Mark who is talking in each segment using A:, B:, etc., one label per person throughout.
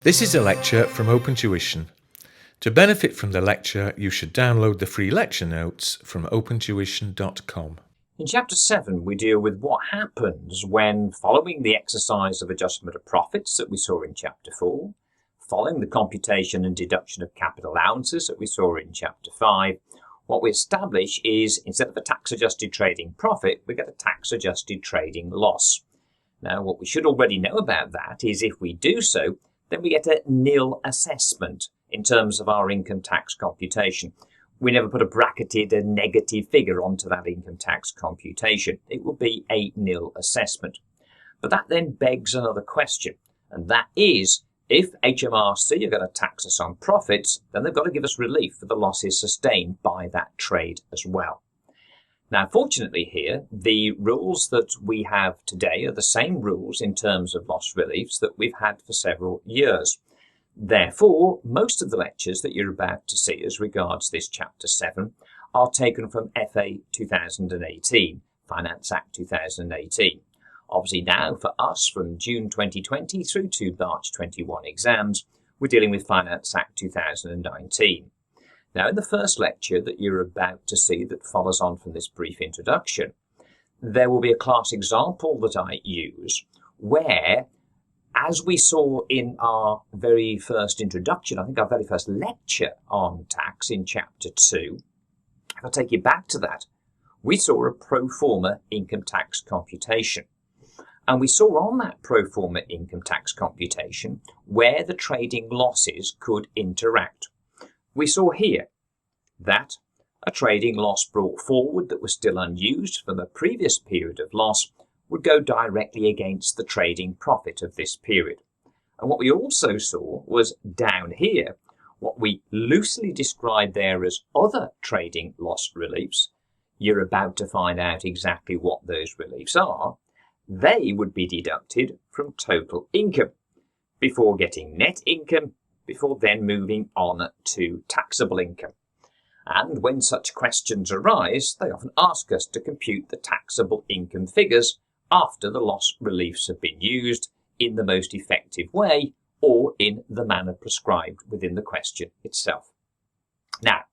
A: This is a lecture from OpenTuition. To benefit from the lecture, you should download the free lecture notes from opentuition.com.
B: In Chapter 7, we deal with what happens when, following the exercise of adjustment of profits that we saw in Chapter 4, following the computation and deduction of capital allowances that we saw in Chapter 5, what we establish is, instead of a tax-adjusted trading profit, we get a tax-adjusted trading loss. Now, what we should already know about that is if we do so, then we get a nil assessment in terms of our income tax computation. We never put a bracketed a negative figure onto that income tax computation. It will be a nil assessment. But that then begs another question, and that is, if HMRC are going to tax us on profits, then they've got to give us relief for the losses sustained by that trade as well. Now, fortunately here, the rules that we have today are the same rules in terms of loss reliefs that we've had for several years. Therefore, most of the lectures that you're about to see as regards this Chapter 7 are taken from FA2018, Finance Act 2018. Obviously now, for us, from June 2020 through to March 21 exams, we're dealing with Finance Act 2019. Now, in the first lecture that you're about to see that follows on from this brief introduction, there will be a class example that I use where, as we saw in our very first introduction, I think our very first lecture on tax in Chapter 2, if I take you back to that, we saw a pro forma income tax computation. And we saw on that pro forma income tax computation where the trading losses could interact. We saw here that a trading loss brought forward that was still unused from a previous period of loss would go directly against the trading profit of this period. And what we also saw was down here, what we loosely described there as other trading loss reliefs. You're about to find out exactly what those reliefs are. They would be deducted from total income before getting net income, before then moving on to taxable income. And when such questions arise, they often ask us to compute the taxable income figures after the loss reliefs have been used in the most effective way or in the manner prescribed within the question itself. Now,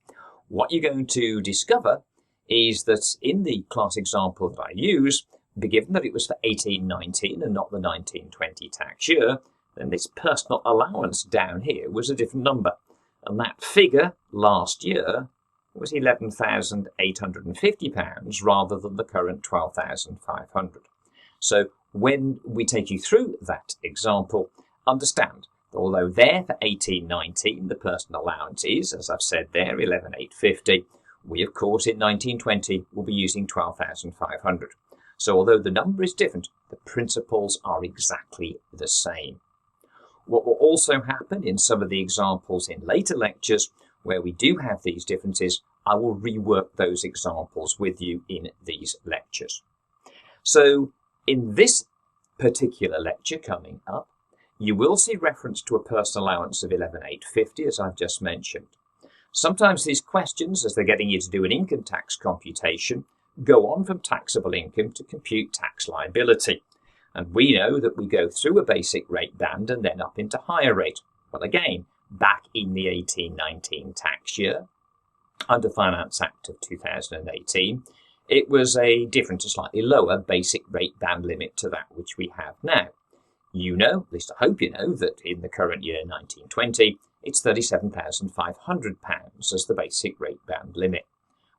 B: what you're going to discover is that in the class example that I use, given that it was for 1819 and not the 1920 tax year, then this personal allowance down here was a different number. And that figure last year was £11,850 rather than the current £12,500. So when we take you through that example, understand that although there for 1819 the personal allowance is, as I've said there, £11,850, we of course in 1920 will be using £12,500. So although the number is different, the principles are exactly the same. What will also happen in some of the examples in later lectures where we do have these differences, I will rework those examples with you in these lectures. So in this particular lecture coming up, you will see reference to a personal allowance of £11,850, as I've just mentioned. Sometimes these questions, as they're getting you to do an income tax computation, go on from taxable income to compute tax liability. And we know that we go through a basic rate band and then up into higher rate. Well, again, back in the 1819 tax year, under Finance Act of 2018, it was a different, a slightly lower basic rate band limit to that which we have now. You know, at least I hope you know, that in the current year 1920, it's £37,500 as the basic rate band limit.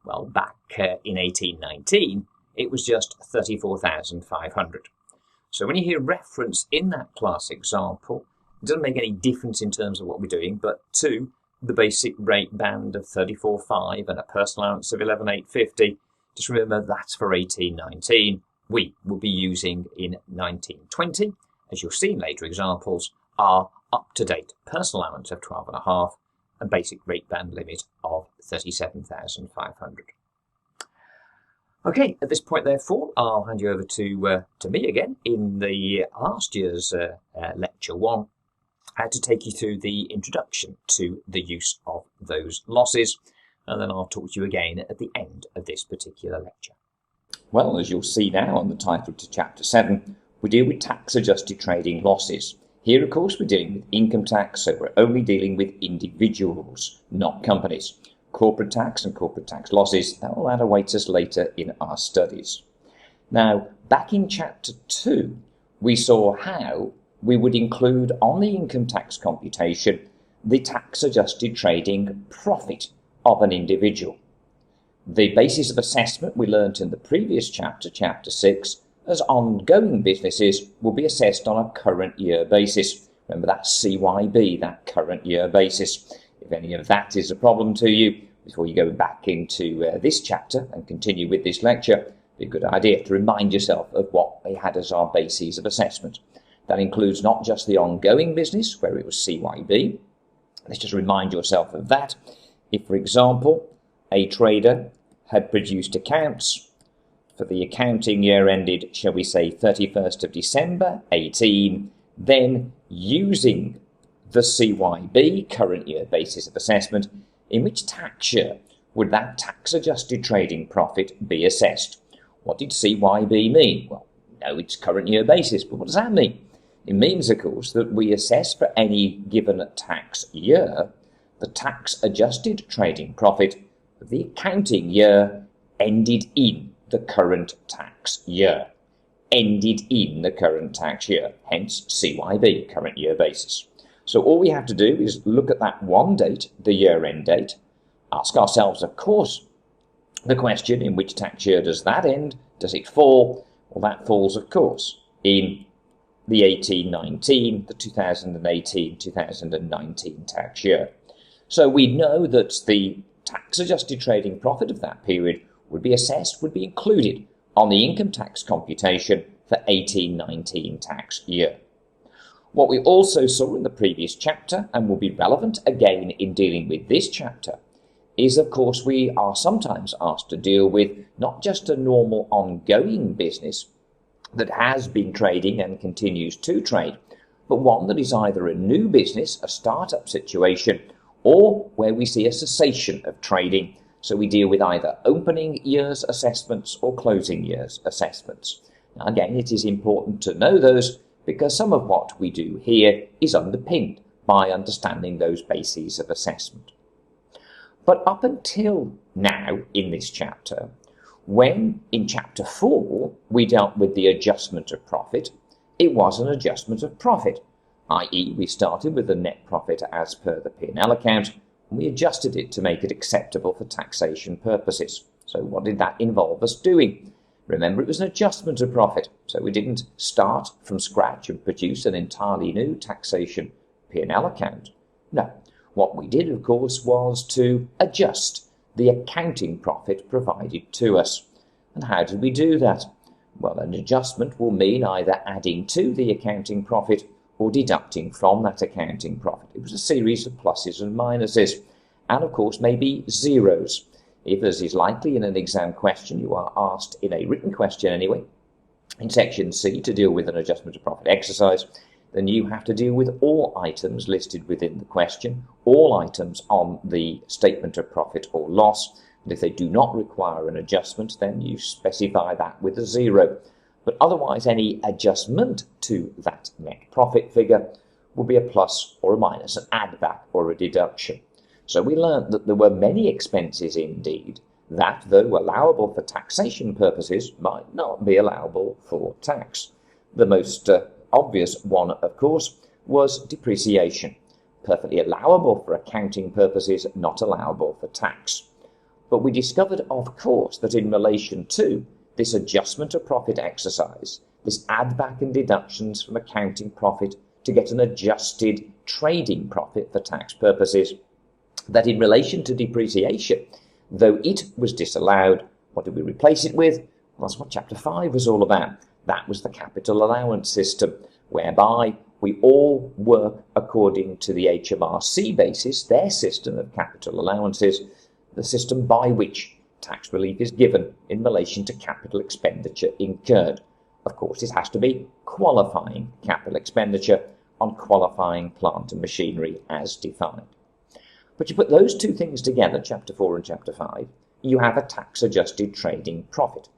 B: Well, back in 1819, it was just £34,500. So when you hear reference in that class example, it doesn't make any difference in terms of what we're doing, but to the basic rate band of 34,500 and a personal allowance of 11,850, just remember that's for 1819. We will be using in 1920, as you'll see in later examples, our up-to-date personal allowance of 12.5 and basic rate band limit of 37,500. Okay, at this point, therefore, I'll hand you over to me again in the last year's lecture 1, to take you through the introduction to the use of those losses, and then I'll talk to you again at the end of this particular lecture. Well, as you'll see now on the title to Chapter 7, we deal with tax-adjusted trading losses. Here, of course, we're dealing with income tax, so we're only dealing with individuals, not companies. Corporate tax and corporate tax losses, that will await us later in our studies. Now, back in Chapter 2, we saw how we would include on the income tax computation the tax-adjusted trading profit of an individual. The basis of assessment we learnt in the previous chapter, Chapter 6, as ongoing businesses will be assessed on a current year basis. Remember that CYB, that current year basis. If any of that is a problem to you, before you go back into this chapter and continue with this lecture, it'd be a good idea to remind yourself of what they had as our bases of assessment. That includes not just the ongoing business, where it was CYB. Let's just remind yourself of that. If, for example, a trader had produced accounts for the accounting year ended, shall we say, 31st of December 18, then using the CYB, current year basis of assessment, in which tax year would that tax-adjusted trading profit be assessed? What did CYB mean? Well, no, it's current year basis, but what does that mean? It means, of course, that we assess for any given tax year the tax-adjusted trading profit of the accounting year ended in the current tax year. Ended in the current tax year, hence CYB, current year basis. So all we have to do is look at that one date, the year-end date, ask ourselves, of course, the question, in which tax year does that end? Does it fall? Well, that falls, of course, in the 1819, the 2018-2019 tax year. So we know that the tax-adjusted trading profit of that period would be assessed, would be included on the income tax computation for 1819 tax year. What we also saw in the previous chapter, and will be relevant again in dealing with this chapter, is, of course, we are sometimes asked to deal with not just a normal ongoing business that has been trading and continues to trade, but one that is either a new business, a startup situation, or where we see a cessation of trading. So we deal with either opening year's assessments or closing year's assessments. Now, again, it is important to know those because some of what we do here is underpinned by understanding those bases of assessment. But up until now in this chapter, when in Chapter 4 we dealt with the adjustment of profit, it was an adjustment of profit, i.e. we started with the net profit as per the P&L account, and we adjusted it to make it acceptable for taxation purposes. So what did that involve us doing? Remember, it was an adjustment of profit, so we didn't start from scratch and produce an entirely new taxation P&L account. No, what we did, of course, was to adjust the accounting profit provided to us. And how did we do that? Well, an adjustment will mean either adding to the accounting profit or deducting from that accounting profit. It was a series of pluses and minuses, and of course maybe zeros. If, as is likely in an exam question, you are asked in a written question anyway, in section C, to deal with an adjustment of profit exercise, then you have to deal with all items listed within the question, all items on the statement of profit or loss, and if they do not require an adjustment, then you specify that with a zero. But otherwise, any adjustment to that net profit figure will be a plus or a minus, an add back or a deduction. So we learnt that there were many expenses indeed that, though allowable for taxation purposes, might not be allowable for tax. The most obvious one, of course, was depreciation. Perfectly allowable for accounting purposes, not allowable for tax. But we discovered, of course, that in relation to this adjustment of profit exercise, this add back and deductions from accounting profit to get an adjusted trading profit for tax purposes, that in relation to depreciation, though it was disallowed, what did we replace it with? Well, that's what Chapter 5 was all about. That was the capital allowance system, whereby we all work according to the HMRC basis, their system of capital allowances, the system by which tax relief is given in relation to capital expenditure incurred. Of course, it has to be qualifying capital expenditure on qualifying plant and machinery as defined. But you put those two things together, Chapter 4 and Chapter 5, you have a tax-adjusted trading profit.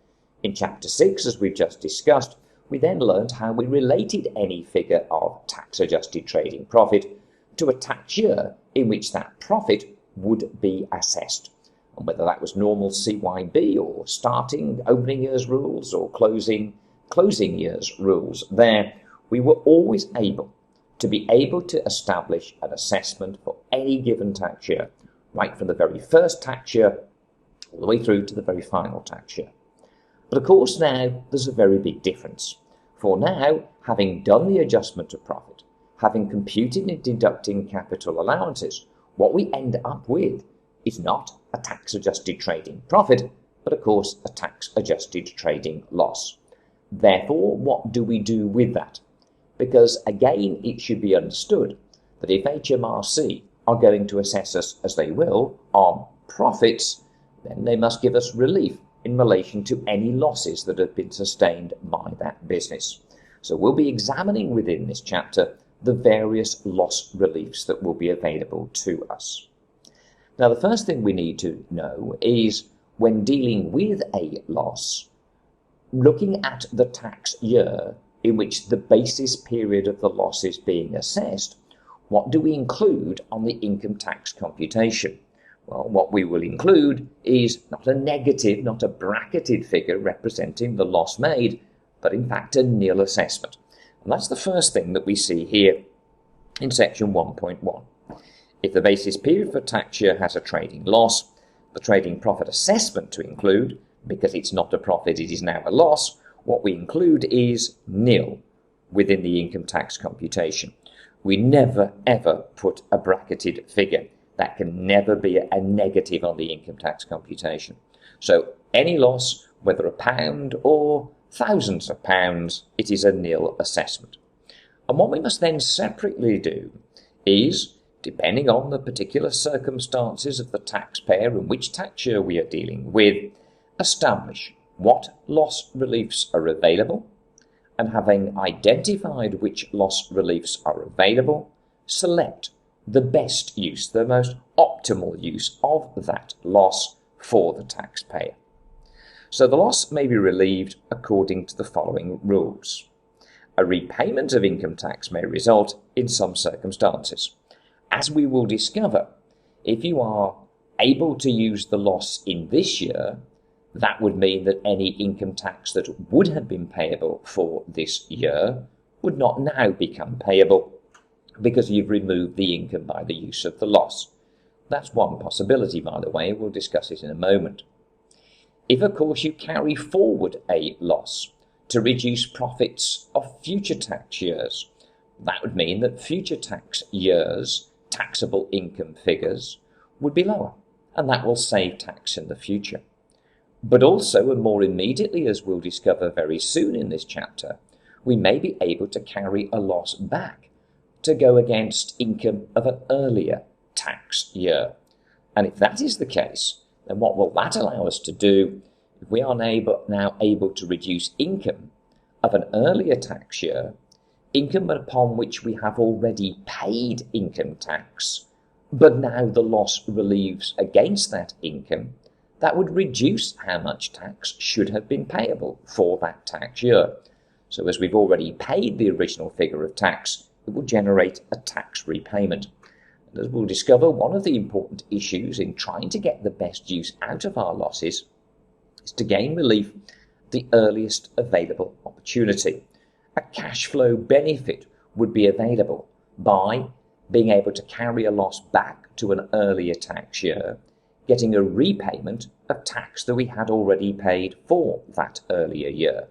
B: In Chapter 6, as we've just discussed, We then learned how we related any figure of tax-adjusted trading profit to a tax year in which that profit would be assessed, and whether that was normal CYB or starting opening year's rules or closing year's rules. There, we were always able to establish an assessment for any given tax year, right from the very first tax year all the way through to the very final tax year. But of course now there's a very big difference. For now, having done the adjustment of profit, having computed and deducting capital allowances, what we end up with is not a tax-adjusted trading profit, but of course a tax-adjusted trading loss. Therefore, what do we do with that? Because again, it should be understood that if HMRC are going to assess us, as they will, on profits, then they must give us relief in relation to any losses that have been sustained by that business. So we'll be examining within this chapter the various loss reliefs that will be available to us. Now, the first thing we need to know is, when dealing with a loss, looking at the tax year in which the basis period of the loss is being assessed, what do we include on the income tax computation? Well, what we will include is not a negative, not a bracketed figure representing the loss made, but in fact a nil assessment. And that's the first thing that we see here in section 1.1. If the basis period for tax year has a trading loss, the trading profit assessment to include, because it's not a profit, it is now a loss, what we include is nil within the income tax computation. We never ever put a bracketed figure. That can never be a negative on the income tax computation. So any loss, whether £1 or thousands of pounds, it is a nil assessment. And what we must then separately do is, depending on the particular circumstances of the taxpayer and which tax year we are dealing with, establish what loss reliefs are available, and having identified which loss reliefs are available, select the best use, the most optimal use of that loss for the taxpayer. So the loss may be relieved according to the following rules. A repayment of income tax may result in some circumstances. As we will discover, if you are able to use the loss in this year, that would mean that any income tax that would have been payable for this year would not now become payable because you've removed the income by the use of the loss. That's one possibility, by the way. We'll discuss it in a moment. If, of course, you carry forward a loss to reduce profits of future tax years, that would mean that future tax years' taxable income figures would be lower, and that will save tax in the future. But also, and more immediately, as we'll discover very soon in this chapter, we may be able to carry a loss back to go against income of an earlier tax year. And if that is the case, then what will that allow us to do? If we are now able to reduce income of an earlier tax year, income upon which we have already paid income tax, but now the loss relieves against that income, that would reduce how much tax should have been payable for that tax year. So as we've already paid the original figure of tax, it will generate a tax repayment. And as we'll discover, one of the important issues in trying to get the best use out of our losses is to gain relief the earliest available opportunity. A cash flow benefit would be available by being able to carry a loss back to an earlier tax year, getting a repayment of tax that we had already paid for that earlier year.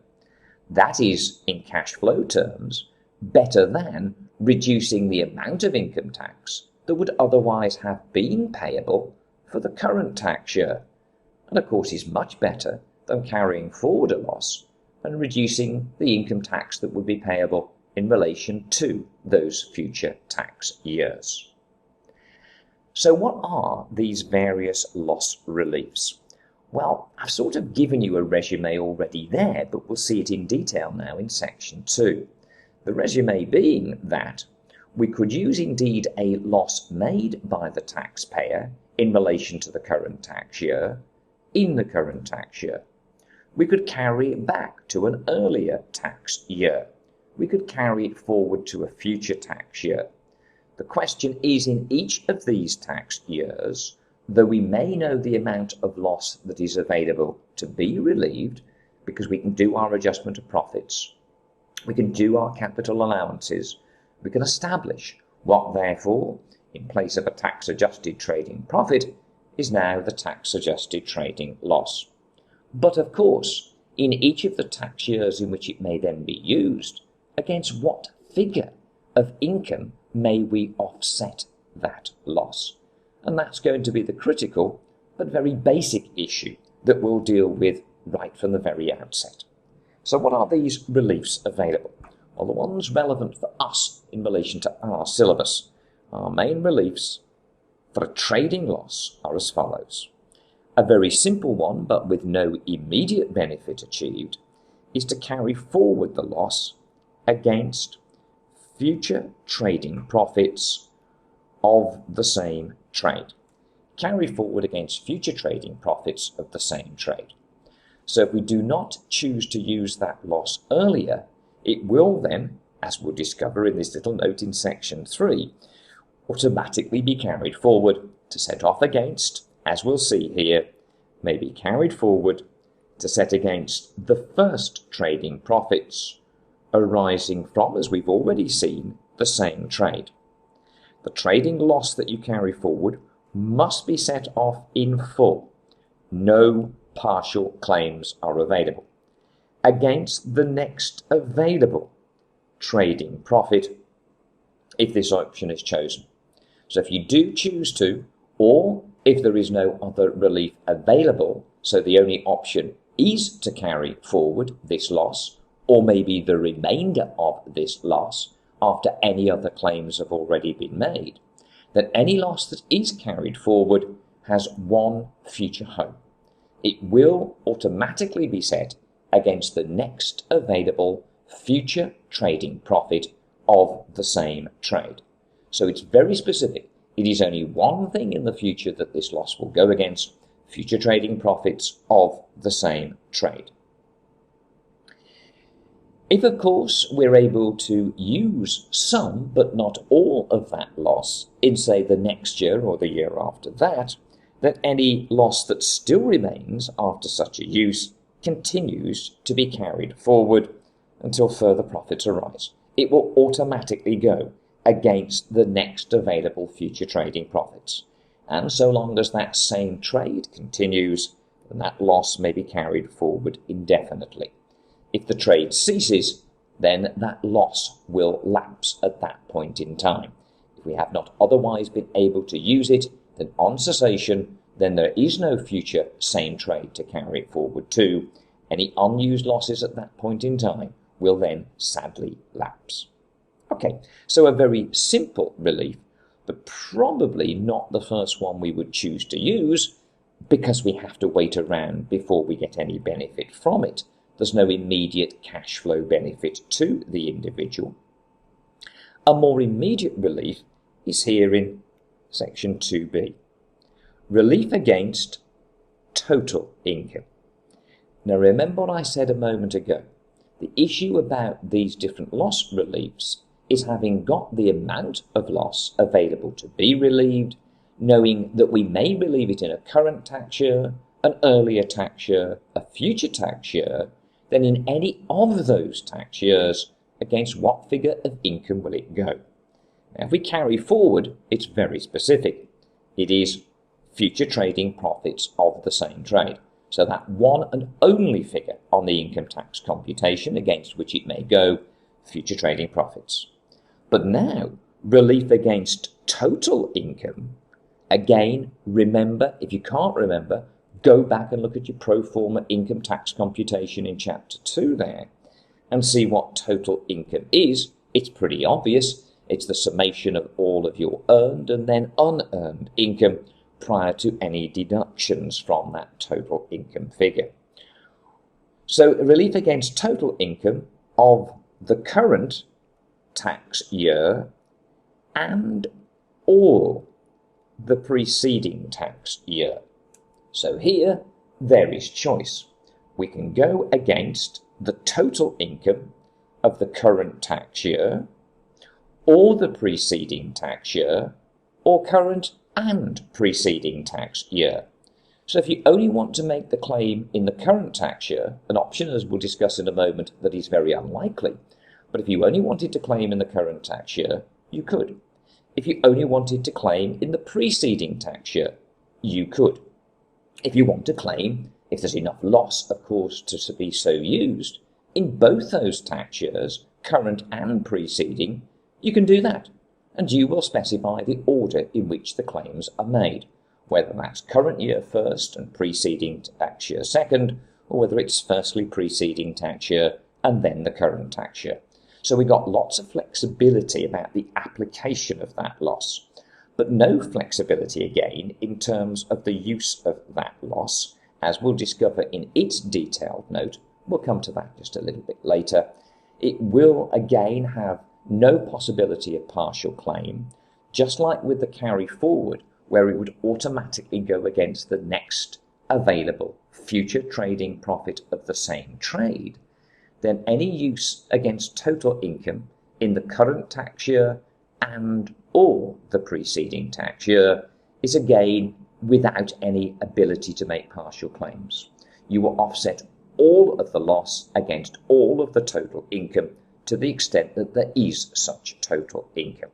B: That is, in cash flow terms, better than reducing the amount of income tax that would otherwise have been payable for the current tax year, and of course is much better than carrying forward a loss and reducing the income tax that would be payable in relation to those future tax years. So what are these various loss reliefs? Well, I've sort of given you a resume already there, but we'll see it in detail now in section 2. The resume being that we could use indeed a loss made by the taxpayer in relation to the current tax year in the current tax year. We could carry it back to an earlier tax year. We could carry it forward to a future tax year. The question is, in each of these tax years, though we may know the amount of loss that is available to be relieved, because we can do our adjustment of profits, we can do our capital allowances, we can establish what, therefore, in place of a tax-adjusted trading profit, is now the tax-adjusted trading loss. But of course, in each of the tax years in which it may then be used, against what figure of income may we offset that loss? And that's going to be the critical but very basic issue that we'll deal with right from the very outset. So what are these reliefs available? Well, the ones relevant for us in relation to our syllabus, our main reliefs for a trading loss are as follows. A very simple one, but with no immediate benefit achieved, is to carry forward the loss against future trading profits of the same trade. Carry forward against future trading profits of the same trade. So if we do not choose to use that loss earlier, it will then, as we'll discover in this little note in section 3, automatically be carried forward to set off against, as we'll see here, may be carried forward to set against the first trading profits arising from, as we've already seen, the same trade. The trading loss that you carry forward must be set off in full. No partial claims are available against the next available trading profit if this option is chosen. So if you do choose to, or if there is no other relief available, so the only option is to carry forward this loss, or maybe the remainder of this loss after any other claims have already been made, then any loss that is carried forward has one future home. It will automatically be set against the next available future trading profit of the same trade. So it's very specific. It is only one thing in the future that this loss will go against, future trading profits of the same trade. If, of course, we're able to use some but not all of that loss in, say, the next year or the year after that, then any loss that still remains after such a use continues to be carried forward until further profits arise. It will automatically go against the next available future trading profits. And so long as that same trade continues, then that loss may be carried forward indefinitely. If the trade ceases, then that loss will lapse at that point in time. If we have not otherwise been able to use it, then on cessation, then there is no future same trade to carry it forward to. Any unused losses at that point in time will then sadly lapse. Okay, so a very simple relief, but probably not the first one we would choose to use because we have to wait around before we get any benefit from it. There's no immediate cash flow benefit to the individual. A more immediate relief is here in section 2b. Relief against total income. Now remember what I said a moment ago. The issue about these different loss reliefs is having got the amount of loss available to be relieved, knowing that we may relieve it in a current tax year, an earlier tax year, a future tax year, then in any of those tax years, against what figure of income will it go? Now, if we carry forward, it's very specific. It is future trading profits of the same trade. So that one and only figure on the income tax computation against which it may go, future trading profits. But now, relief against total income, again, remember, if you can't remember, go back and look at your pro forma income tax computation in chapter 2 there and see what total income is. It's pretty obvious. It's the summation of all of your earned and then unearned income prior to any deductions from that total income figure. So relief against total income of the current tax year and all the preceding tax year. So here there is choice. we can go against the total income of the current tax year, or the preceding tax year, or current and preceding tax year. So if you only want to make the claim in the current tax year, an option, as we'll discuss in a moment, that is very unlikely, but if you only wanted to claim in the current tax year, you could. If you only wanted to claim in the preceding tax year, you could. If you want to claim, if there's enough loss, of course, to be so used, in both those tax years, current and preceding, you can do that. And you will specify the order in which the claims are made, whether that's current year first and preceding tax year second, or whether it's firstly preceding tax year and then the current tax year. So we got lots of flexibility about the application of that loss, but no flexibility again in terms of the use of that loss, as we'll discover in its detailed note. We'll come to that just a little bit later. It will again have no possibility of partial claim, just like with the carry forward, where it would automatically go against the next available future trading profit of the same trade. Then any use against total income in the current tax year and or the preceding tax year is again without any ability to make partial claims. You will offset all of the loss against all of the total income to the extent that there is such total income.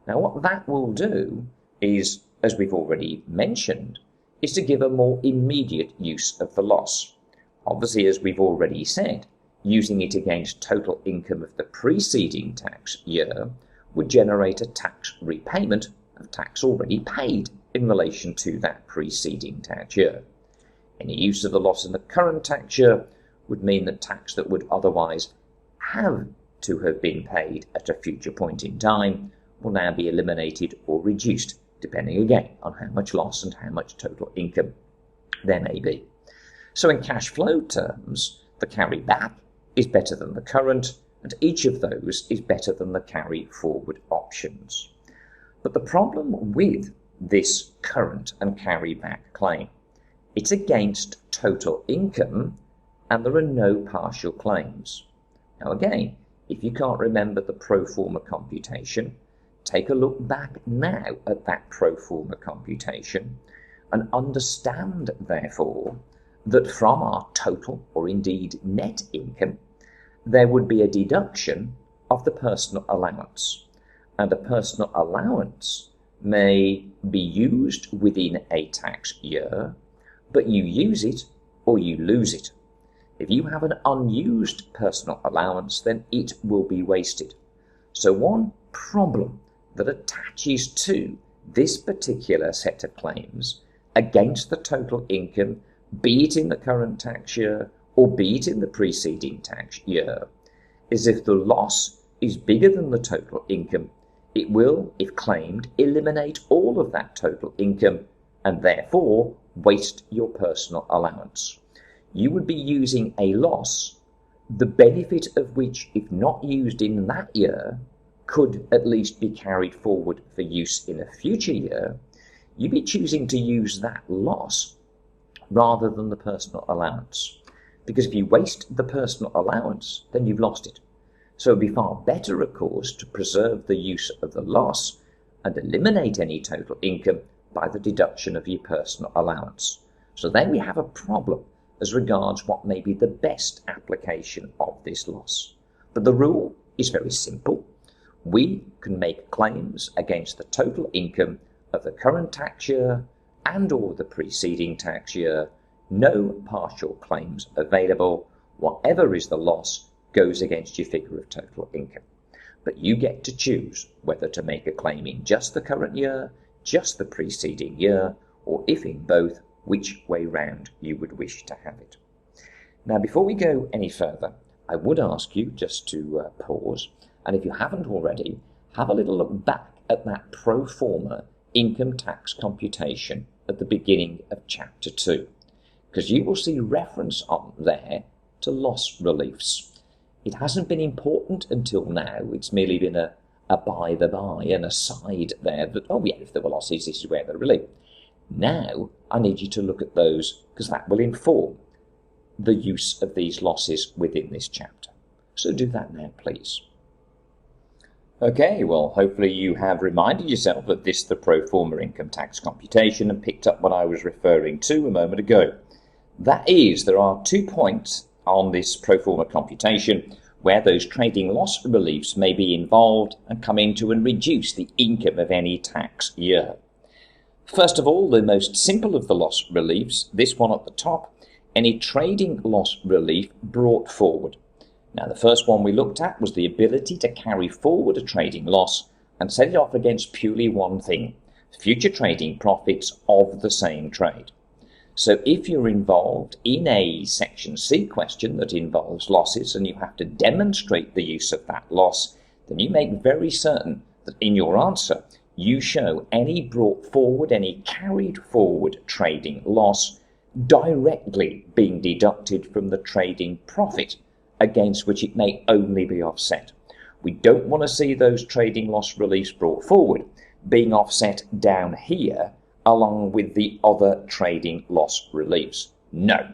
B: Now what that will do is, as we've already mentioned, is to give a more immediate use of the loss. Obviously, as we've already said, using it against total income of the preceding tax year would generate a tax repayment of tax already paid in relation to that preceding tax year. Any use of the loss in the current tax year would mean that tax that would otherwise have to have been paid at a future point in time will now be eliminated or reduced, depending again on how much loss and how much total income there may be. So in cash flow terms, the carry back is better than the current, and each of those is better than the carry forward options. But the problem with this current and carry back claim, it's against total income and there are no partial claims. Now again, if you can't remember the pro forma computation, take a look back now at that pro forma computation and understand, therefore, that from our total or indeed net income, there would be a deduction of the personal allowance. And a personal allowance may be used within a tax year, but you use it or you lose it. If you have an unused personal allowance, then it will be wasted. So one problem that attaches to this particular set of claims against the total income, be it in the current tax year or be it in the preceding tax year, is if the loss is bigger than the total income, it will, if claimed, eliminate all of that total income and therefore waste your personal allowance. You would be using a loss, the benefit of which, if not used in that year, could at least be carried forward for use in a future year. You'd be choosing to use that loss rather than the personal allowance. Because if you waste the personal allowance, then you've lost it. So it would be far better, of course, to preserve the use of the loss and eliminate any total income by the deduction of your personal allowance. So then we have a problem as regards what may be the best application of this loss. But the rule is very simple. We can make claims against the total income of the current tax year and or the preceding tax year. No partial claims available. Whatever is the loss goes against your figure of total income. But you get to choose whether to make a claim in just the current year, just the preceding year, or if in both, which way round you would wish to have it. Now, before we go any further, I would ask you just to pause, and if you haven't already, have a little look back at that pro forma income tax computation at the beginning of Chapter 2, because you will see reference on there to loss reliefs. It hasn't been important until now. It's merely been a by the by, an aside there that, oh yeah, if there were losses, this is where they're relieved. Now, I need you to look at those because that will inform the use of these losses within this chapter. So do that now, please. Okay, well, hopefully you have reminded yourself of this, the pro forma income tax computation, and picked up what I was referring to a moment ago. That is, there are 2 points on this pro forma computation where those trading loss reliefs may be involved and come into and reduce the income of any tax year. First of all, the most simple of the loss reliefs, this one at the top, any trading loss relief brought forward. Now, the first one we looked at was the ability to carry forward a trading loss and set it off against purely one thing, future trading profits of the same trade. So if you're involved in a Section C question that involves losses and you have to demonstrate the use of that loss, then you make very certain that in your answer you show any brought forward, any carried forward trading loss directly being deducted from the trading profit against which it may only be offset. We don't want to see those trading loss reliefs brought forward being offset down here along with the other trading loss reliefs. No,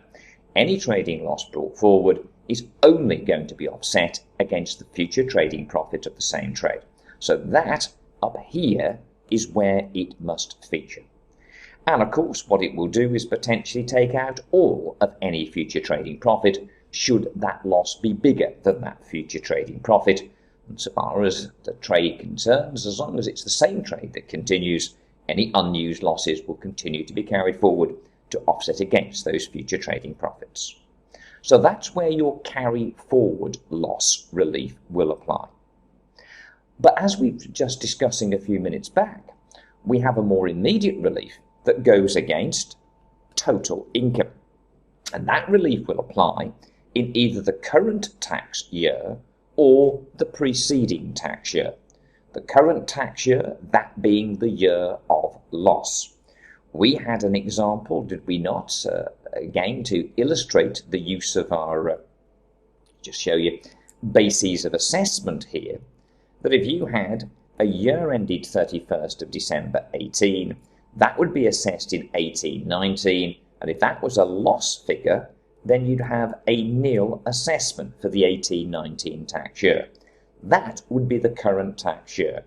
B: any trading loss brought forward is only going to be offset against the future trading profit of the same trade. So that up here is where it must feature. And of course, what it will do is potentially take out all of any future trading profit should that loss be bigger than that future trading profit. And so far as the trade concerns, as long as it's the same trade that continues, any unused losses will continue to be carried forward to offset against those future trading profits. So that's where your carry forward loss relief will apply. But as we were just discussing a few minutes back, we have a more immediate relief that goes against total income. And that relief will apply in either the current tax year or the preceding tax year. The current tax year, that being the year of loss. We had an example, did we not, again to illustrate the use of our, just show you, bases of assessment here, that if you had a year ended 31st of December 18, that would be assessed in 1819, and if that was a loss figure, then you'd have a nil assessment for the 1819 tax year. That would be the current tax year,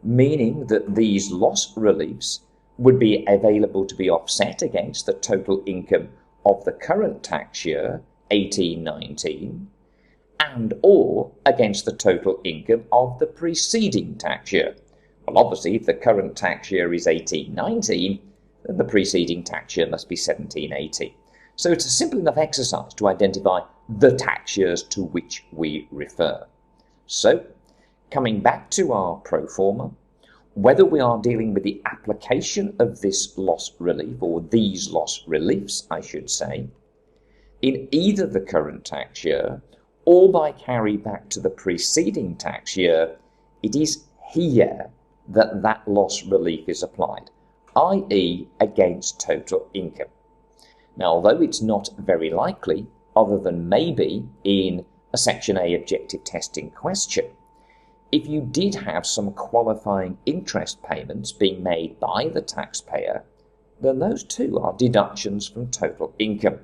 B: meaning that these loss reliefs would be available to be offset against the total income of the current tax year, 1819, and or against the total income of the preceding tax year. Well, obviously, if the current tax year is 1819, then the preceding tax year must be 1780. So it's a simple enough exercise to identify the tax years to which we refer. So, coming back to our pro forma, whether we are dealing with the application of this loss relief, or these loss reliefs, I should say, in either the current tax year or by carry back to the preceding tax year, it is here that that loss relief is applied, i.e. against total income. Now, although it's not very likely, other than maybe in a Section A objective testing question, if you did have some qualifying interest payments being made by the taxpayer, then those too are deductions from total income.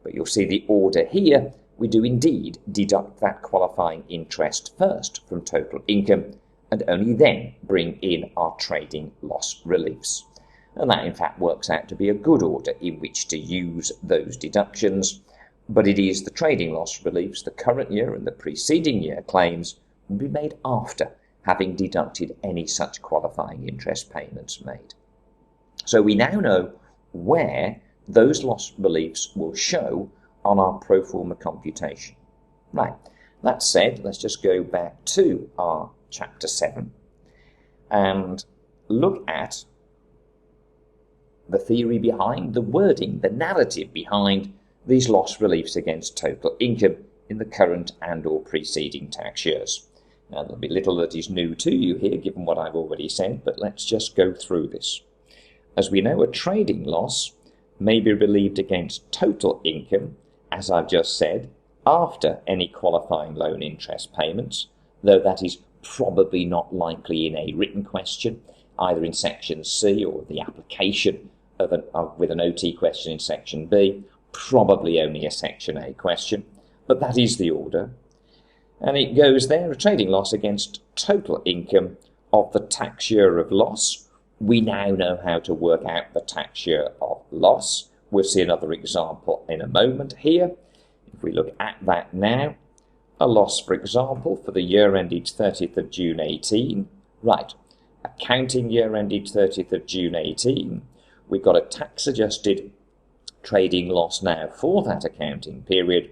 B: But you'll see the order here, we do indeed deduct that qualifying interest first from total income and only then bring in our trading loss reliefs. And that in fact works out to be a good order in which to use those deductions, but it is the trading loss reliefs, the current year and the preceding year claims will be made after having deducted any such qualifying interest payments made. So we now know where those loss reliefs will show on our pro forma computation. Right, that said, let's just go back to our Chapter 7 and look at the theory behind, the wording, the narrative behind these loss reliefs against total income in the current and or preceding tax years. Now, there'll be little that is new to you here, given what I've already said, but let's just go through this. As we know, a trading loss may be relieved against total income, as I've just said, after any qualifying loan interest payments, though that is probably not likely in a written question, either in Section C or the application of with an OT question in Section B, probably only a Section A question, but that is the order. And it goes there, a trading loss against total income of the tax year of loss. We now know how to work out the tax year of loss. We'll see another example in a moment here. If we look at that now, a loss, for example, for the year ended 30th of June 18. Right, accounting year ended 30th of June 18. We've got a tax-adjusted trading loss now for that accounting period.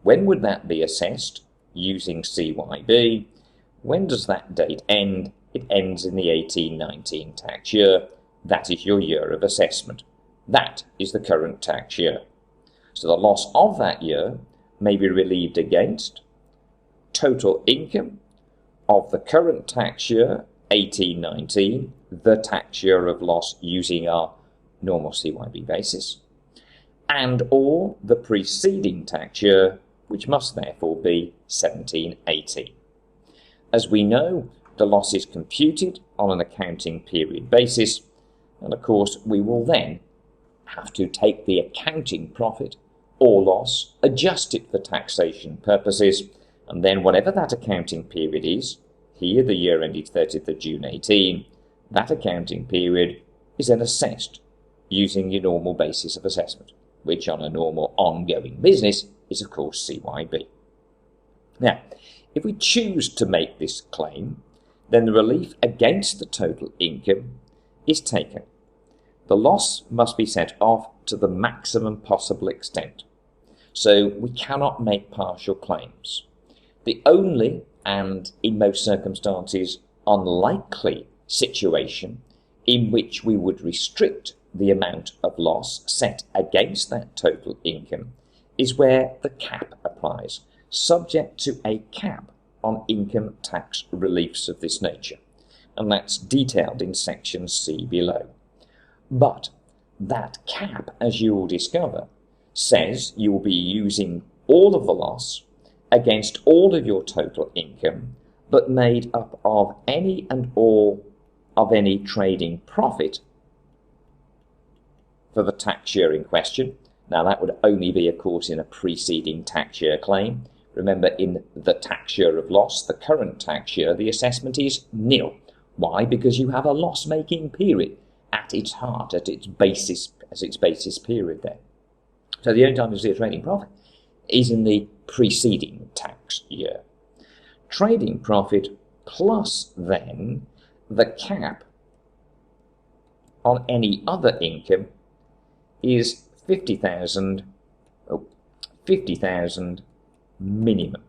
B: When would that be assessed? Using CYB. When does that date end? It ends in the 18-19 tax year. That is your year of assessment. That is the current tax year. So the loss of that year may be relieved against total income of the current tax year, 18-19, the tax year of loss using our normal CYB basis, and or the preceding tax year, which must therefore be 17-18. As we know, the loss is computed on an accounting period basis, and of course we will then have to take the accounting profit or loss, adjust it for taxation purposes, and then whatever that accounting period is, here the year ended 30th of June 18, that accounting period is then assessed using your normal basis of assessment, which on a normal ongoing business is of course CYB. Now, if we choose to make this claim, then the relief against the total income is taken. The loss must be set off to the maximum possible extent. So we cannot make partial claims. The only, and in most circumstances, unlikely situation in which we would restrict the amount of loss set against that total income is where the cap applies, subject to a cap on income tax reliefs of this nature, and that's detailed in section C below. But that cap, as you will discover, says you will be using all of the loss against all of your total income, but made up of any and all of any trading profit for the tax year in question. Now that would only be, of course, in a preceding tax year claim. Remember, in the tax year of loss, the current tax year, the assessment is nil. Why? Because you have a loss-making period at its heart, at its basis, as its basis period there. So the only time you see a trading profit is in the preceding tax year. Trading profit plus then the cap on any other income is 50,000 minimum.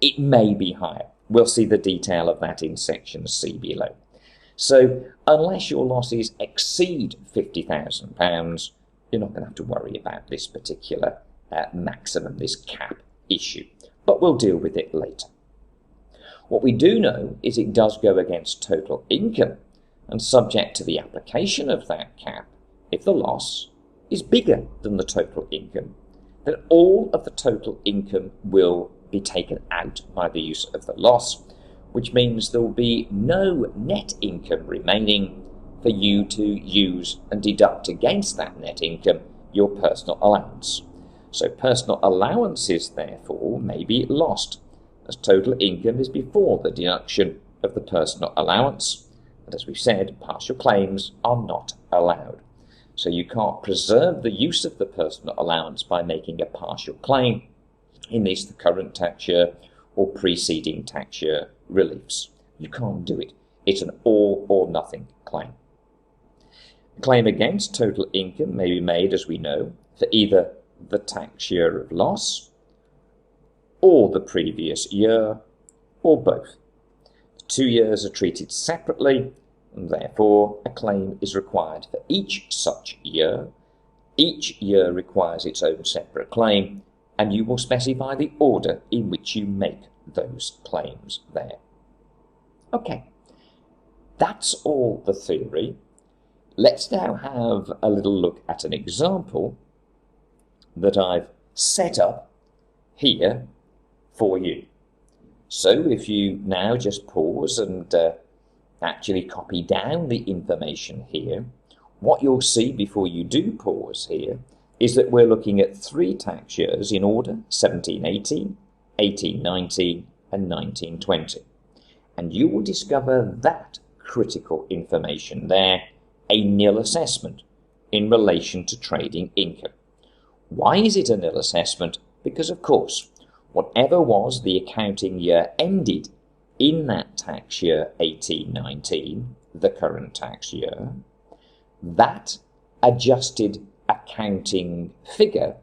B: It may be higher. We'll see the detail of that in section C below. So unless your losses exceed £50,000, you're not going to have to worry about this particular maximum, this cap issue. But we'll deal with it later. What we do know is it does go against total income, and subject to the application of that cap, if the loss is bigger than the total income, then all of the total income will be taken out by the use of the loss, which means there will be no net income remaining for you to use and deduct against that net income your personal allowance. So personal allowances, therefore, may be lost, as total income is before the deduction of the personal allowance. And as we've said, partial claims are not allowed. So you can't preserve the use of the personal allowance by making a partial claim in this the current tax year or preceding tax year reliefs. You can't do it. It's an all or nothing claim. A claim against total income may be made, as we know, for either the tax year of loss or the previous year, or both. The 2 years are treated separately, and therefore a claim is required for each such year. Each year requires its own separate claim, and you will specify the order in which you make those claims there. Okay, that's all the theory. Let's now have a little look at an example that I've set up here for you. So if you now just pause and actually copy down the information here, what you'll see before you do pause here is that we're looking at 3 tax years in order: 1718, 1819 and 1920. And you will discover that critical information there, a nil assessment in relation to trading income. Why is it a nil assessment? Because, of course, whatever was the accounting year ended in that tax year 1819, the current tax year, that adjusted accounting figure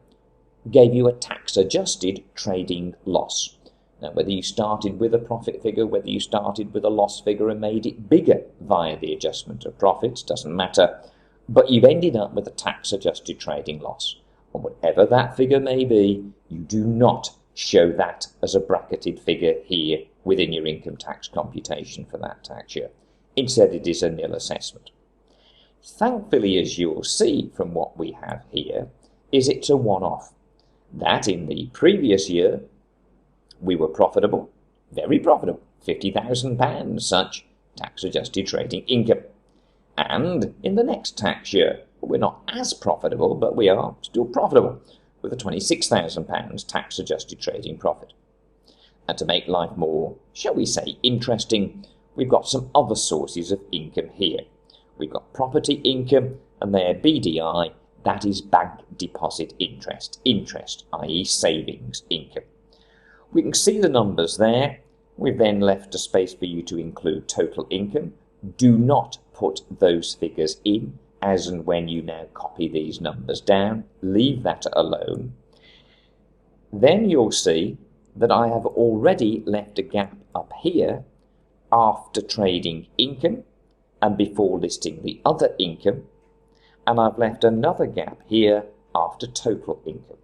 B: gave you a tax-adjusted trading loss. Now, whether you started with a profit figure, whether you started with a loss figure and made it bigger via the adjustment of profits, doesn't matter, but you've ended up with a tax-adjusted trading loss. And whatever that figure may be, you do not show that as a bracketed figure here within your income tax computation for that tax year. Instead, it is a nil assessment. Thankfully, as you will see from what we have here, is it's a one-off. That in the previous year, we were profitable, very profitable, £50,000 such tax-adjusted trading income. And in the next tax year, we're not as profitable, but we are still profitable, with a £26,000 tax-adjusted trading profit. And to make life more, shall we say, interesting, we've got some other sources of income here. We've got property income, and their BDI, that is bank deposit interest, i.e. savings income. We can see the numbers there. We've then left a space for you to include total income. Do not put those figures in as and when you now copy these numbers down. Leave that alone. Then you'll see that I have already left a gap up here after trading income and before listing the other income, and I've left another gap here after total income.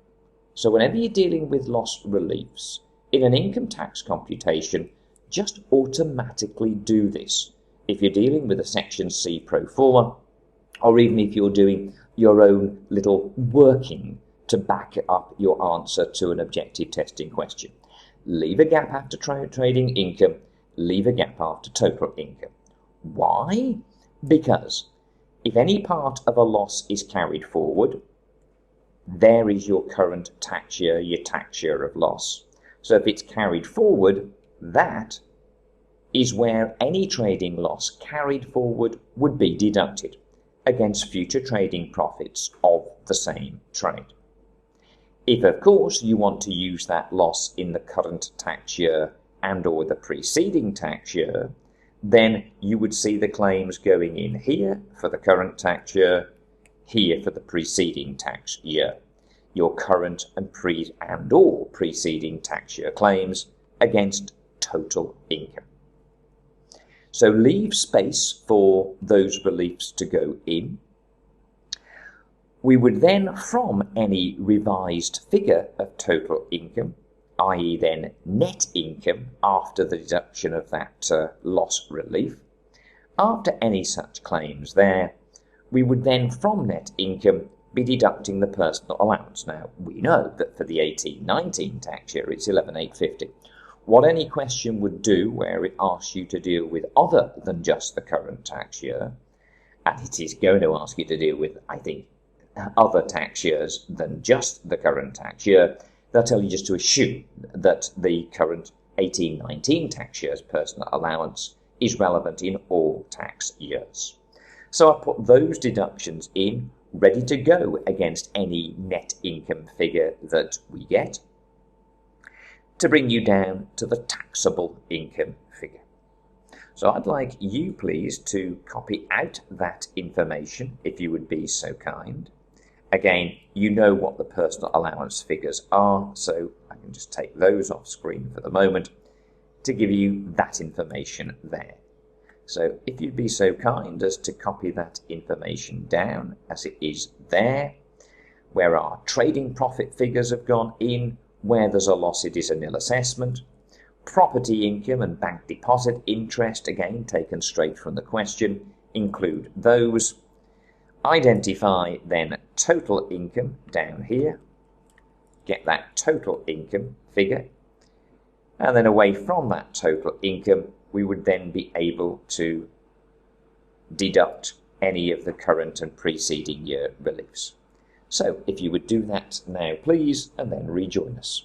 B: So whenever you're dealing with loss reliefs in an income tax computation, just automatically do this. If you're dealing with a Section C pro forma, or even if you're doing your own little working to back up your answer to an objective testing question. Leave a gap after trading income, leave a gap after total income. Why? Because if any part of a loss is carried forward, there is your current tax year, your tax year of loss. So if it's carried forward, that is where any trading loss carried forward would be deducted against future trading profits of the same trade. If, of course, you want to use that loss in the current tax year and or the preceding tax year, then you would see the claims going in here for the current tax year, here for the preceding tax year. Your current and or preceding tax year claims against total income. So leave space for those reliefs to go in. We would then, from any revised figure of total income, i.e. then net income after the deduction of that loss relief, after any such claims there, we would then, from net income, be deducting the personal allowance. Now, we know that for the 1819 tax year, it's 11,850. What any question would do where it asks you to deal with other than just the current tax year, and it is going to ask you to deal with, I think, other tax years than just the current tax year, they'll tell you just to assume that the current 1819 tax year's personal allowance is relevant in all tax years. So I put those deductions in, ready to go against any net income figure that we get, to bring you down to the taxable income figure. So I'd like you, please, to copy out that information, if you would be so kind. Again, you know what the personal allowance figures are, so I can just take those off screen for the moment to give you that information there. So if you'd be so kind as to copy that information down as it is there, where our trading profit figures have gone in, where there's a loss it is a nil assessment, property income and bank deposit interest, again taken straight from the question, include those. Identify then total income down here, get that total income figure, and then away from that total income we would then be able to deduct any of the current and preceding year reliefs. So if you would do that now, please, and then rejoin us.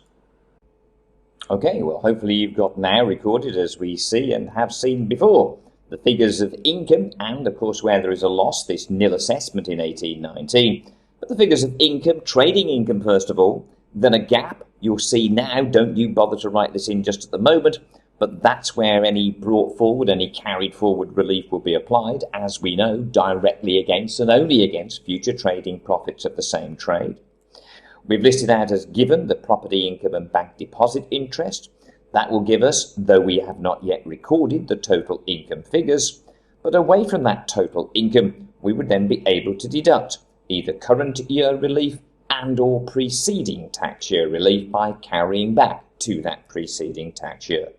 B: Okay, well, hopefully you've got now recorded, as we see and have seen before, the figures of income and, of course, where there is a loss, this nil assessment in 1819. But the figures of income, trading income first of all, then a gap. You'll see now, don't you bother to write this in just at the moment, but that's where any brought forward, any carried forward relief will be applied, as we know, directly against and only against future trading profits of the same trade. We've listed out as given the property income and bank deposit interest. That will give us, though we have not yet recorded the total income figures, but away from that total income, we would then be able to deduct either current year relief and or preceding tax year relief by carrying back to that preceding tax year.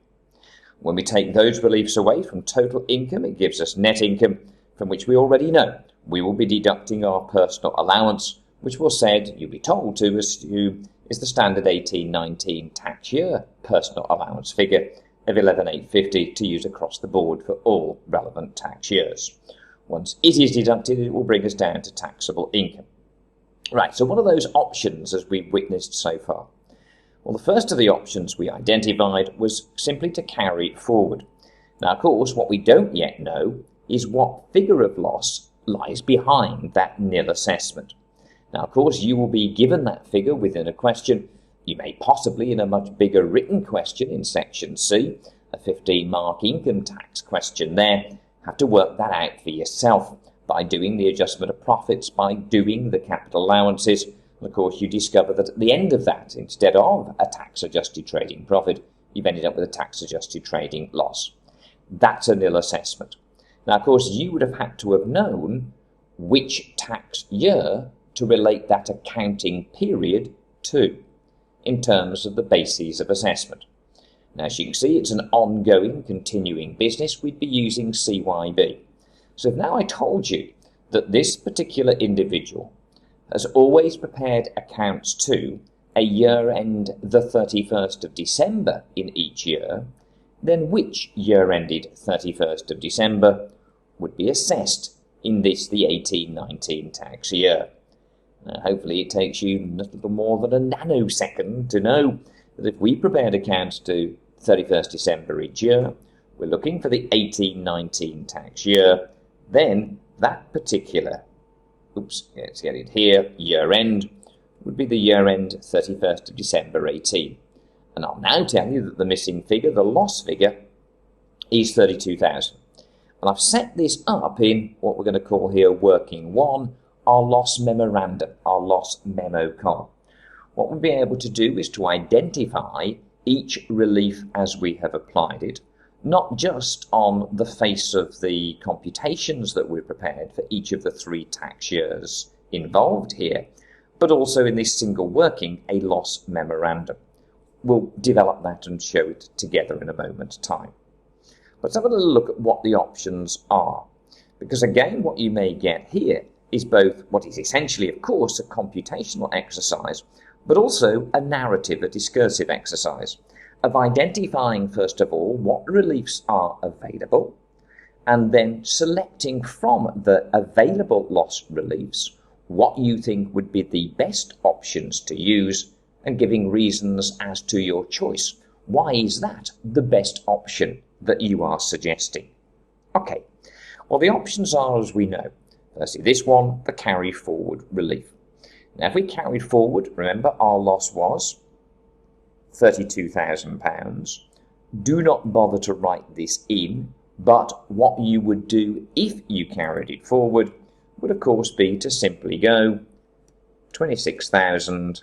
B: When we take those reliefs away from total income, it gives us net income, from which we already know we will be deducting our personal allowance, which was said, you'll be told to assume, is the standard 1819 tax year personal allowance figure of 11,850 to use across the board for all relevant tax years. Once it is deducted, it will bring us down to taxable income. Right, so what are those options as we've witnessed so far? Well, the first of the options we identified was simply to carry forward. Now, of course, what we don't yet know is what figure of loss lies behind that nil assessment. Now, of course, you will be given that figure within a question. You may possibly, in a much bigger written question in section C, a 15-mark income tax question there, have to work that out for yourself by doing the adjustment of profits, by doing the capital allowances. And of course, you discover that at the end of that, instead of a tax-adjusted trading profit, you've ended up with a tax-adjusted trading loss. That's a nil assessment. Now, of course, you would have had to have known which tax year to relate that accounting period to, in terms of the bases of assessment. Now, as you can see, it's an ongoing, continuing business. We'd be using CYB. So if now I told you that this particular individual has always prepared accounts to a year end the 31st of December in each year, then which year ended 31st of December would be assessed in this, the 1819 tax year? Hopefully it takes you a little more than a nanosecond to know that if we prepared accounts to 31st December each year, we're looking for the 1819 tax year, then that particular, let's get it here, year end, would be the year end 31st of December 18. And I'll now tell you that the missing figure, the loss figure, is 32,000. And I've set this up in what we're going to call here working one, our loss memorandum, our loss memo column. What we'll be able to do is to identify each relief as we have applied it, not just on the face of the computations that we've prepared for each of the 3 tax years involved here, but also in this single working, a loss memorandum. We'll develop that and show it together in a moment's time. Let's have a little look at what the options are, because again, what you may get here is both what is essentially, of course, a computational exercise, but also a narrative, a discursive exercise of identifying, first of all, what reliefs are available, and then selecting from the available loss reliefs what you think would be the best options to use, and giving reasons as to your choice. Why is that the best option that you are suggesting? Okay, well, the options are, as we know, firstly, this one, the carry forward relief. Now, if we carried forward, remember our loss was £32,000. Do not bother to write this in, but what you would do if you carried it forward would, of course, be to simply go 26,000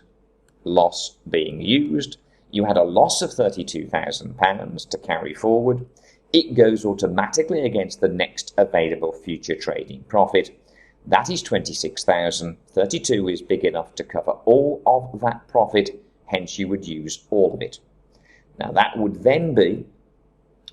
B: loss being used. You had a loss of £32,000 to carry forward. It goes automatically against the next available future trading profit. That is 26,000. 32 is big enough to cover all of that profit, hence you would use all of it. Now that would then be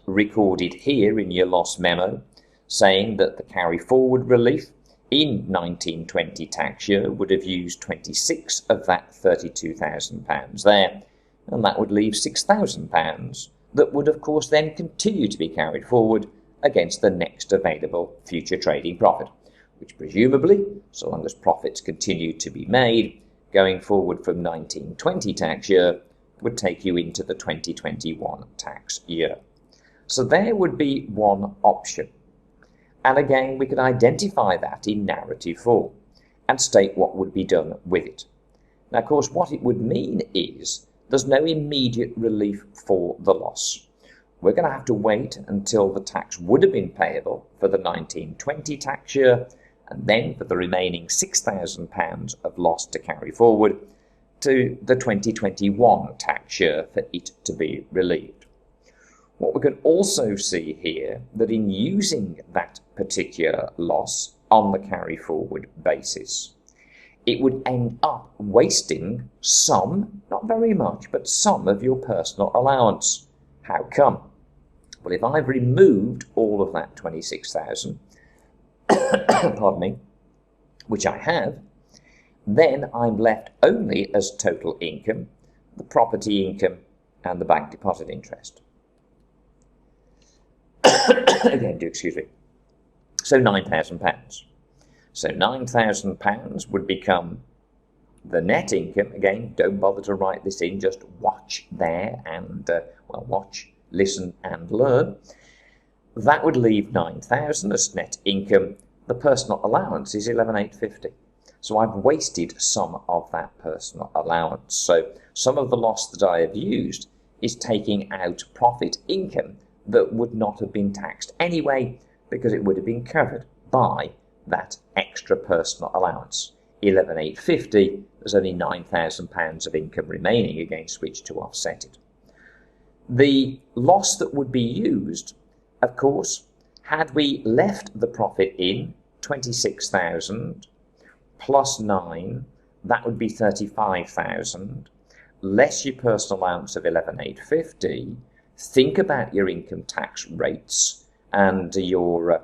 B: recorded here in your loss memo, saying that the carry forward relief in 1920 tax year would have used 26 of that £32,000 there, and that would leave £6,000 that would of course then continue to be carried forward against the next available future trading profit. which presumably, so long as profits continue to be made, going forward from 1920 tax year, would take you into the 2021 tax year. So there would be one option. And again, we could identify that in narrative form and state what would be done with it. Now, of course, what it would mean is there's no immediate relief for the loss. We're going to have to wait until the tax would have been payable for the 1920 tax year, and then for the remaining £6,000 of loss to carry forward to the 2021 tax year for it to be relieved. What we can also see here, that in using that particular loss on the carry forward basis, it would end up wasting some, not very much, but some of your personal allowance. How come? Well, if I've removed all of that 26,000, pardon me, which I have, then I'm left only as total income, the property income and the bank deposit interest. Again, do excuse me. So £9,000. So £9,000 would become the net income. Again, don't bother to write this in, just watch there and, watch, listen and learn. That would leave 9,000 as net income. The personal allowance is 11,850. So I've wasted some of that personal allowance. So some of the loss that I have used is taking out profit income that would not have been taxed anyway, because it would have been covered by that extra personal allowance. 11,850, there's only £9,000 of income remaining against which to offset it. The loss that would be used, of course, had we left the profit in 26,000 plus 9, that would be 35,000, less your personal allowance of 11,850. Think about your income tax rates and your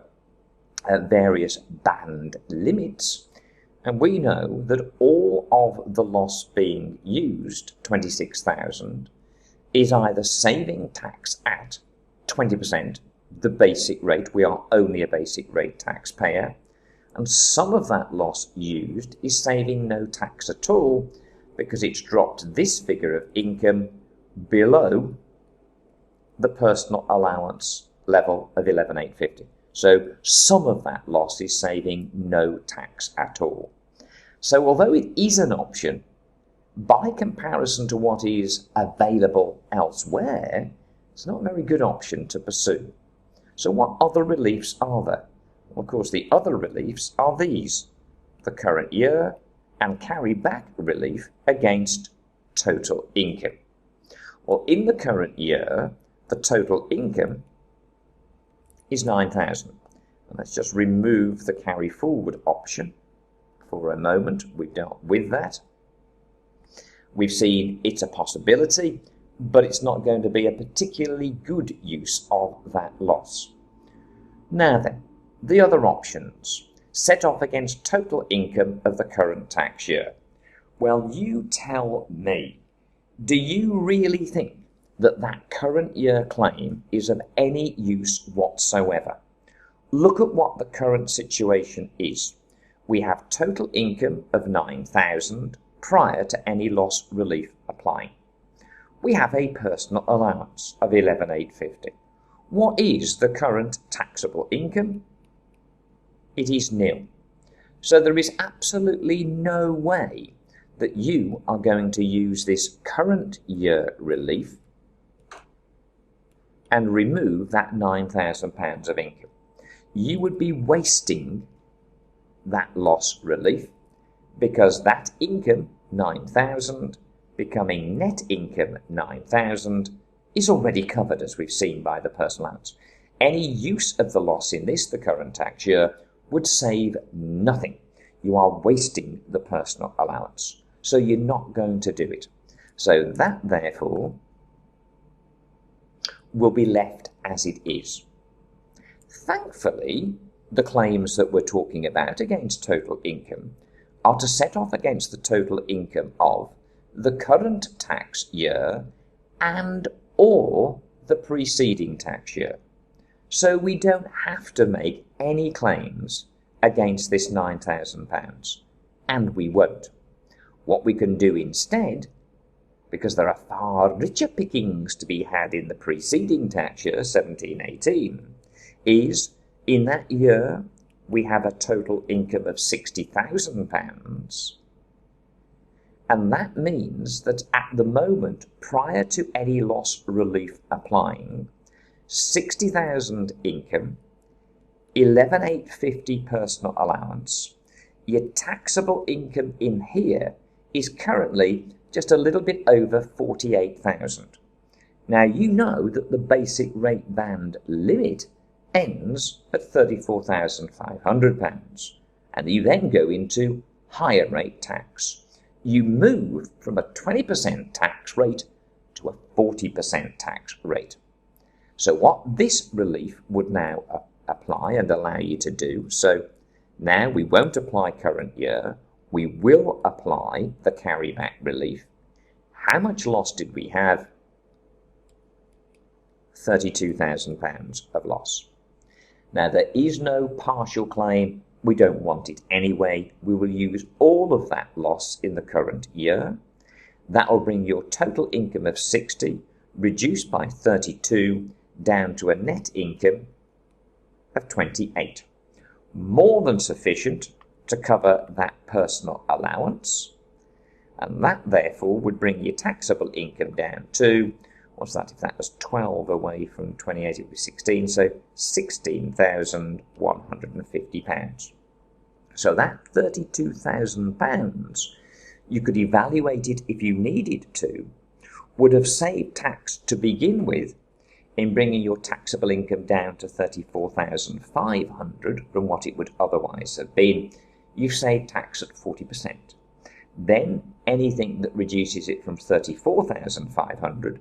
B: various band limits, and we know that all of the loss being used, 26,000, is either saving tax at 20%, the basic rate. We are only a basic rate taxpayer, and some of that loss used is saving no tax at all, because it's dropped this figure of income below the personal allowance level of 11,850. So some of that loss is saving no tax at all. So although it is an option, by comparison to what is available elsewhere, it's not a very good option to pursue. So what other reliefs are there? Well, of course, the other reliefs are these: the current year and carry back relief against total income. Well, in the current year, the total income is 9,000. And let's just remove the carry forward option for a moment. We've dealt with that. We've seen it's a possibility, but it's not going to be a particularly good use of that loss. Now then, the other options set off against total income of the current tax year. Well, you tell me, do you really think that that current year claim is of any use whatsoever? Look at what the current situation is. We have total income of 9,000 prior to any loss relief applying. We have a personal allowance of 11,850. What is the current taxable income? It is nil. So there is absolutely no way that you are going to use this current year relief and remove that £9,000 of income. You would be wasting that loss relief, because that income, 9,000, becoming net income 9,000, is already covered, as we've seen, by the personal allowance. Any use of the loss in this, the current tax year, would save nothing. You are wasting the personal allowance, so you're not going to do it. So that, therefore, will be left as it is. Thankfully, the claims that we're talking about against total income are to set off against the total income of the current tax year and or the preceding tax year. So we don't have to make any claims against this £9,000, and we won't. What we can do instead, because there are far richer pickings to be had in the preceding tax year, 1718, is in that year we have a total income of £60,000, and that means that at the moment, prior to any loss relief applying, 60,000 income, 11,850 personal allowance, your taxable income in here is currently just a little bit over 48,000. Now you know that the basic rate band limit ends at £34,500, and you then go into higher rate tax. You move from a 20% tax rate to a 40% tax rate. So what this relief would now apply and allow you to do, so now we won't apply current year, we will apply the carryback relief. How much loss did we have? £32,000 of loss. Now there is no partial claim. We don't want it anyway. We will use all of that loss in the current year. That will bring your total income of 60 reduced by 32 down to a net income of 28. More than sufficient to cover that personal allowance, and that therefore would bring your taxable income down to, what's that, if that was 12 away from 28 it would be 16, so £16,150. So that £32,000, you could evaluate it if you needed to, would have saved tax to begin with in bringing your taxable income down to £34,500 from what it would otherwise have been. You've saved tax at 40%. Then anything that reduces it from £34,500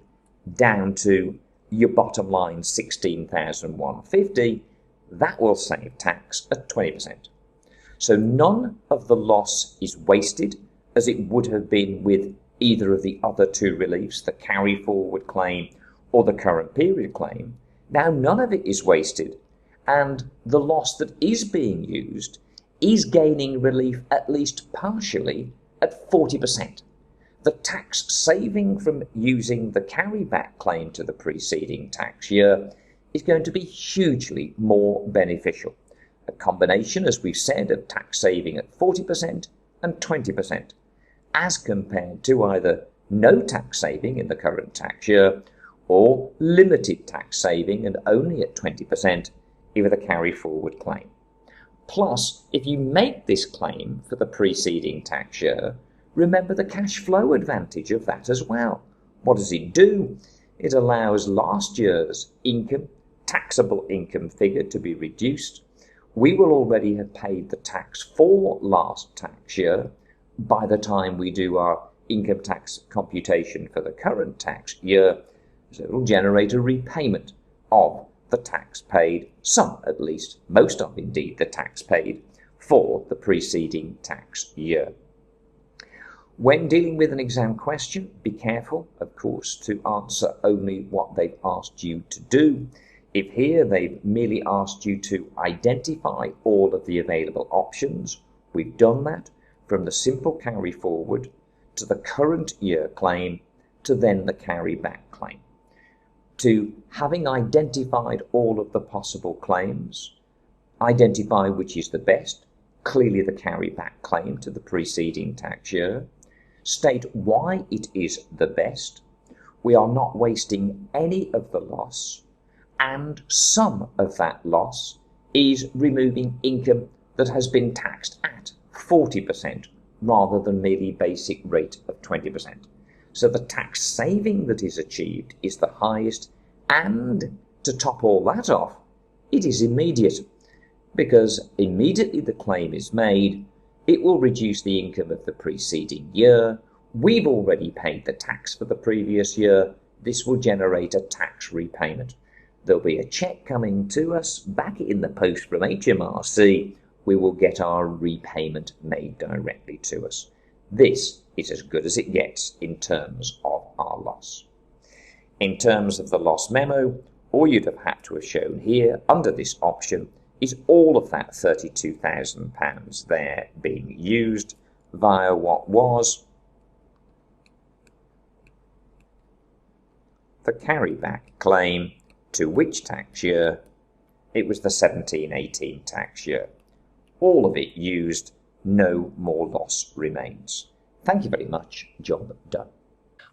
B: down to your bottom line £16,150, that will save tax at 20%. So none of the loss is wasted, as it would have been with either of the other two reliefs, the carry forward claim or the current period claim. Now none of it is wasted, and the loss that is being used is gaining relief at least partially at 40%. The tax saving from using the carryback claim to the preceding tax year is going to be hugely more beneficial. A combination, as we've said, of tax saving at 40% and 20%, as compared to either no tax saving in the current tax year or limited tax saving and only at 20% with a carry forward claim. Plus, if you make this claim for the preceding tax year, remember the cash flow advantage of that as well. What does it do? It allows last year's income, taxable income figure to be reduced. We will already have paid the tax for last tax year by the time we do our income tax computation for the current tax year. So it will generate a repayment of the tax paid, some at least, most of indeed the tax paid for the preceding tax year. When dealing with an exam question, be careful, of course, to answer only what they've asked you to do. If here they've merely asked you to identify all of the available options, we've done that from the simple carry forward to the current year claim to then the carryback claim. To having identified all of the possible claims, identify which is the best, clearly the carryback claim to the preceding tax year, state why it is the best, we are not wasting any of the loss, and some of that loss is removing income that has been taxed at 40% rather than merely basic rate of 20%. So the tax saving that is achieved is the highest, and to top all that off, it is immediate, because immediately the claim is made, it will reduce the income of the preceding year. We've already paid the tax for the previous year. This will generate a tax repayment. There'll be a cheque coming to us back in the post from HMRC. We will get our repayment made directly to us. This is as good as it gets in terms of our loss. In terms of the loss memo, all you'd have had to have shown here under this option is all of that £32,000 there being used via what was the carryback claim to which tax year? It was the 17-18 tax year. All of it used, no more loss remains. Thank you very much. Job done.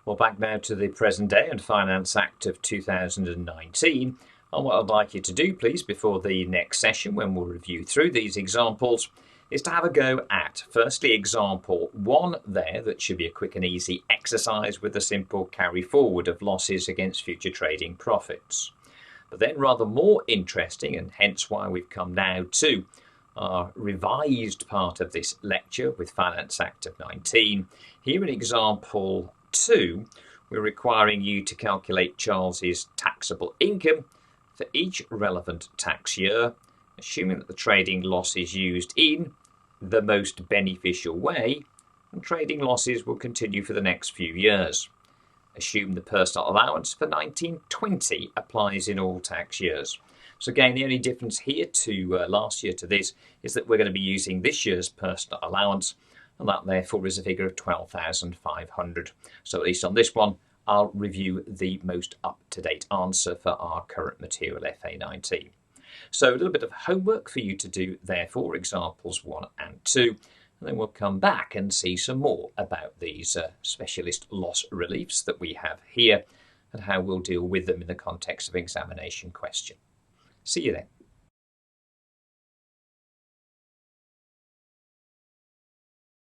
B: Well, back now to the present day and Finance Act of 2019. And what I'd like you to do, please, before the next session, when we'll review through these examples, is to have a go at, firstly, example 1 there. That should be a quick and easy exercise with a simple carry forward of losses against future trading profits. But then rather more interesting, and hence why we've come now to our revised part of this lecture with Finance Act of 19. Here in example 2, we're requiring you to calculate Charles's taxable income for each relevant tax year, assuming that the trading loss is used in the most beneficial way, and trading losses will continue for the next few years. Assume the personal allowance for 1920 applies in all tax years. So again, the only difference here to last year to this is that we're going to be using this year's personal allowance, and that therefore is a figure of 12,500. So at least on this one, I'll review the most up-to-date answer for our current material FA19. So a little bit of homework for you to do therefore, examples 1 and 2, and then we'll come back and see some more about these specialist loss reliefs that we have here and how we'll deal with them in the context of examination question. See you then.